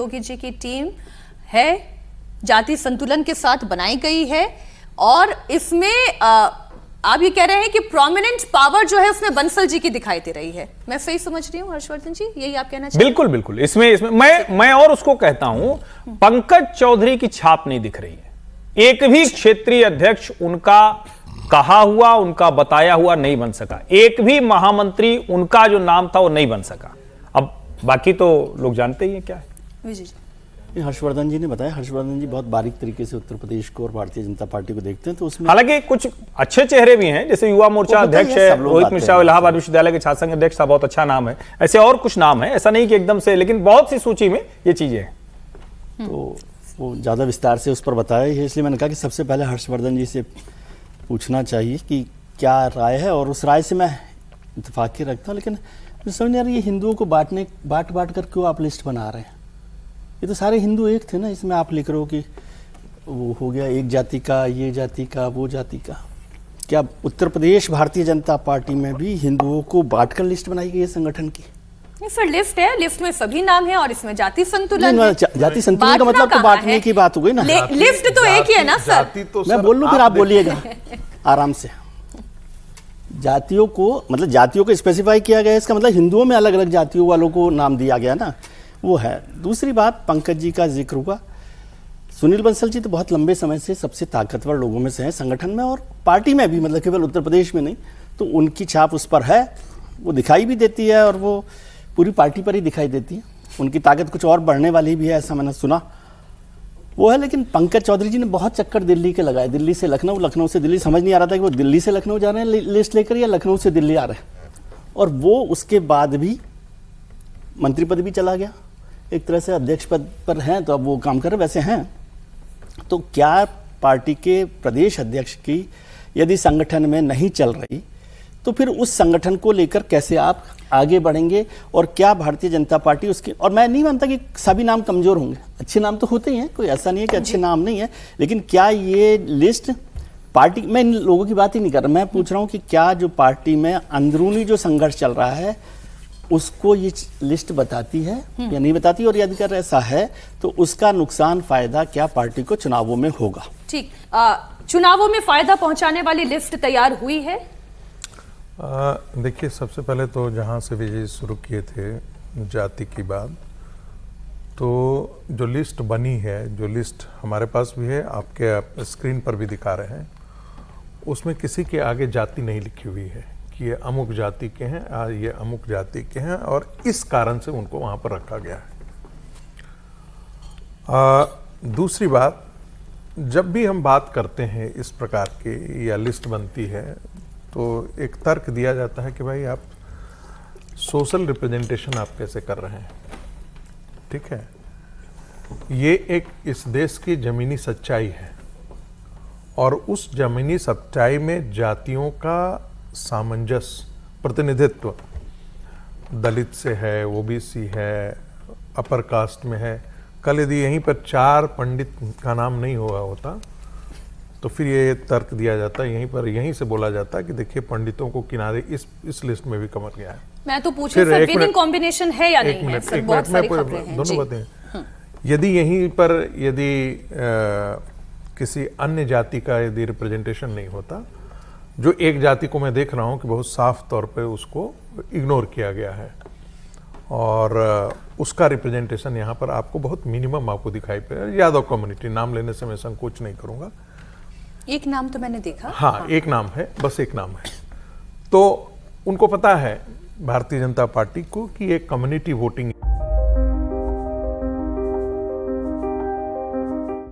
योगी जी की टीम है, जाति संतुलन के साथ बनाई गई है और इसमें आप ये कह रहे हैं कि प्रोमिनेंट पावर जो है उसमें बंसल जी की दिखाई दे रही है। मैं सही समझ रही हूँ हर्षवर्धन जी, यही आप कहना चाहते हैं? बिल्कुल बिल्कुल। इसमें मैं और उसको कहता हूं, पंकज चौधरी की छाप नहीं दिख रही है। एक भी क्षेत्रीय अध्यक्ष उनका कहा हुआ, उनका बताया हुआ नहीं बन सका। एक भी महामंत्री उनका जो नाम था वो नहीं बन सका। अब बाकी तो लोग जानते ही हैं क्या है। विजय जी, हर्षवर्धन जी ने बताया, हर्षवर्धन जी बहुत बारीक तरीके से उत्तर प्रदेश को और भारतीय जनता पार्टी को देखते हैं, तो उसमें हालांकि कुछ अच्छे चेहरे भी हैं, जैसे युवा मोर्चा अध्यक्ष है रोहित मिश्रा, इलाहाबाद विश्वविद्यालय के छात्र संघ अध्यक्ष था, बहुत अच्छा नाम है। ऐसे और कुछ नाम है, ऐसा नहीं कि एकदम से, लेकिन बहुत सी सूची में ये चीजें हैं। तो वो ज्यादा विस्तार से उस पर बताया है, इसलिए मैंने कहा कि सबसे पहले हर्षवर्धन जी से पूछना चाहिए कि क्या राय है, और उस राय से मैं इत्तेफाक रखता हूँ। लेकिन मुझे समझ नहीं आ रहा ये हिंदुओं को बांट कर क्यों आप लिस्ट बना रहे हैं? ये तो सारे हिंदू एक थे ना। इसमें आप लिख रहे हो कि वो हो गया एक जाति का, ये जाति का, वो जाति का। क्या उत्तर प्रदेश भारतीय जनता पार्टी में भी हिंदुओं को बांटकर लिस्ट बनाई गई है संगठन की? नहीं सर, लिस्ट है, लिस्ट में सभी नाम है और इसमें जाति संतुलन है। जाति संतुलन का मतलब तो बांटने की बात हो गई ना। लिस्ट तो एक ही है ना सर। मैं बोल लूं फिर आप बोलिएगा आराम से। जातियों को मतलब जातियों को स्पेसिफाई किया गया है, इसका मतलब हिंदुओं में अलग अलग जातियों वालों को नाम दिया गया ना, वो है। दूसरी बात, पंकज जी का जिक्र हुआ। सुनील बंसल जी तो बहुत लंबे समय से सबसे ताकतवर लोगों में से हैं संगठन में और पार्टी में भी, मतलब केवल उत्तर प्रदेश में नहीं। तो उनकी छाप उस पर है, वो दिखाई भी देती है और वो पूरी पार्टी पर ही दिखाई देती है। उनकी ताकत कुछ और बढ़ने वाली भी है, ऐसा मैंने सुना वो है। लेकिन पंकज चौधरी जी ने बहुत चक्कर दिल्ली के लगाए, दिल्ली से लखनऊ, लखनऊ से दिल्ली। समझ नहीं आ रहा था कि वो दिल्ली से लखनऊ जा रहे हैं लिस्ट लेकर या लखनऊ से दिल्ली आ रहे हैं। और वो उसके बाद भी मंत्री पद भी चला गया, एक तरह से अध्यक्ष पद पर हैं, तो अब वो काम कर रहे वैसे हैं। तो क्या पार्टी के प्रदेश अध्यक्ष की यदि संगठन में नहीं चल रही तो फिर उस संगठन को लेकर कैसे आप आगे बढ़ेंगे? और क्या भारतीय जनता पार्टी उसकी, और मैं नहीं मानता कि सभी नाम कमजोर होंगे, अच्छे नाम तो होते ही हैं, कोई ऐसा नहीं है कि अच्छे नाम नहीं है। लेकिन क्या ये लिस्ट पार्टी, मैं इन लोगों की बात ही नहीं कर रहा, मैं पूछ रहा हूँ कि क्या जो पार्टी में अंदरूनी जो संघर्ष चल रहा है उसको ये लिस्ट बताती है या नहीं बताती? और यदि अगर ऐसा है तो उसका नुकसान फायदा क्या पार्टी को चुनावों में होगा? ठीक, चुनावों में फायदा पहुंचाने वाली लिस्ट तैयार हुई है? देखिए, सबसे पहले तो जहां से विजय शुरू किए थे जाति की बात, तो जो लिस्ट बनी है, जो लिस्ट हमारे पास भी है, आपके स्क्रीन पर भी दिखा रहे हैं, उसमें किसी के आगे जाति नहीं लिखी हुई है कि ये अमुक जाति के हैं, ये अमुक जाति के हैं और इस कारण से उनको वहां पर रखा गया है। दूसरी बात, जब भी हम बात करते हैं इस प्रकार की या लिस्ट बनती है तो एक तर्क दिया जाता है कि भाई आप सोशल रिप्रेजेंटेशन आप कैसे कर रहे हैं। ठीक है, ये एक इस देश की जमीनी सच्चाई है और उस जमीनी सच्चाई में जातियों का सामंजस्य, प्रतिनिधित्व दलित से है, ओबीसी है, अपर कास्ट में है। कल यदि यहीं पर 4 पंडित का नाम नहीं हुआ होता तो फिर ये तर्क दिया जाता है, यहीं से बोला जाता है कि देखिए पंडितों को किनारे इस लिस्ट में भी कमर गया है। मैं तो पूछ रही हूं विनिंग कॉम्बिनेशन है या नहीं है? सर, बहुत सारी खबरें हैं। दोनों बातें। यदि यहीं पर किसी अन्य जाति का यदि रिप्रेजेंटेशन नहीं होता, जो एक जाति को मैं देख रहा हूं कि बहुत साफ तौर पे उसको इग्नोर किया गया है और उसका रिप्रेजेंटेशन यहाँ पर आपको बहुत मिनिमम आपको दिखाई पड़ेगा। यादव कम्युनिटी, नाम लेने से मैं संकोच नहीं करूंगा, एक नाम तो मैंने देखा। हाँ, एक नाम है, बस एक नाम है। तो उनको पता है भारतीय जनता पार्टी को कि एक कम्युनिटी वोटिंग